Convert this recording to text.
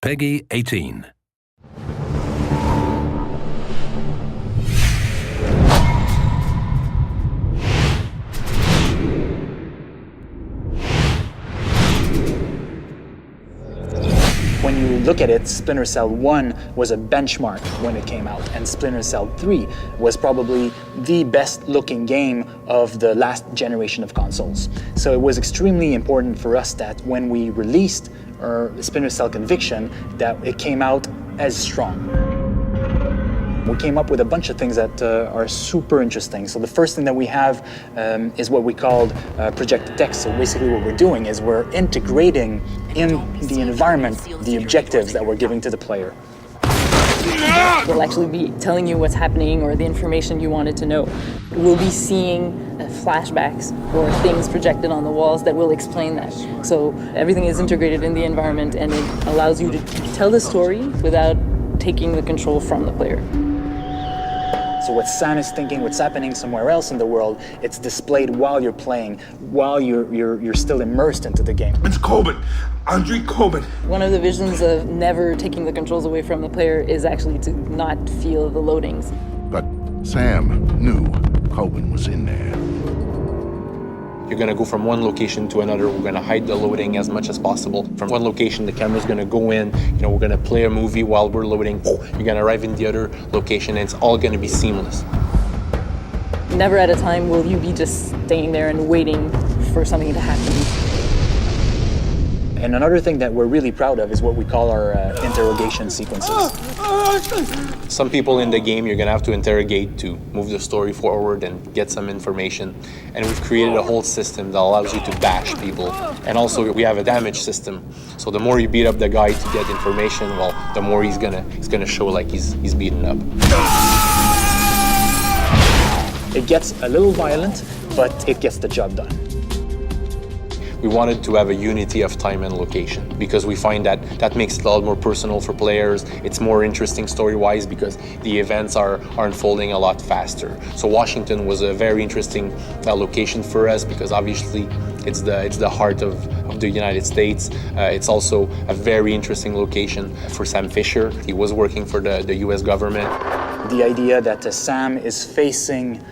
Peggy 18. When you look at it, Splinter Cell 1 was a benchmark when it came out, and Splinter Cell 3 was probably the best looking game of the last generation of consoles. So it was extremely important for us that when we released our Splinter Cell Conviction, that it came out as strong. We came up with a bunch of things that are super interesting. So the first thing that we have is what we called projected text. So basically what we're doing is we're integrating in the environment the objectives that we're giving to the player. We'll actually be telling you what's happening or the information you wanted to know. We'll be seeing flashbacks or things projected on the walls that will explain that. So everything is integrated in the environment, and it allows you to tell the story without taking the control from the player. So what Sam is thinking, what's happening somewhere else in the world, it's displayed while you're playing, while you're still immersed into the game. It's Coben, Andre Coben. One of the visions of never taking the controls away from the player is actually to not feel the loadings. But Sam knew Coben was in there. You're going to go from one location to another. We're going to hide the loading as much as possible. From one location, the camera's going to go in. We're going to play a movie while we're loading. You're going to arrive in the other location, and it's all going to be seamless. Never at a time will you be just staying there and waiting for something to happen. And another thing that we're really proud of is what we call our interrogation sequences. Some people in the game you're going to have to interrogate to move the story forward and get some information. And we've created a whole system that allows you to bash people. And also we have a damage system. So the more you beat up the guy to get information, well, the more he's gonna show like he's beaten up. It gets a little violent, but it gets the job done. We wanted to have a unity of time and location because we find that makes it a lot more personal for players. It's more interesting story-wise because the events are unfolding a lot faster. So Washington was a very interesting location for us because obviously it's the heart of the United States. It's also a very interesting location for Sam Fisher. He was working for the US government. The idea that Sam is facing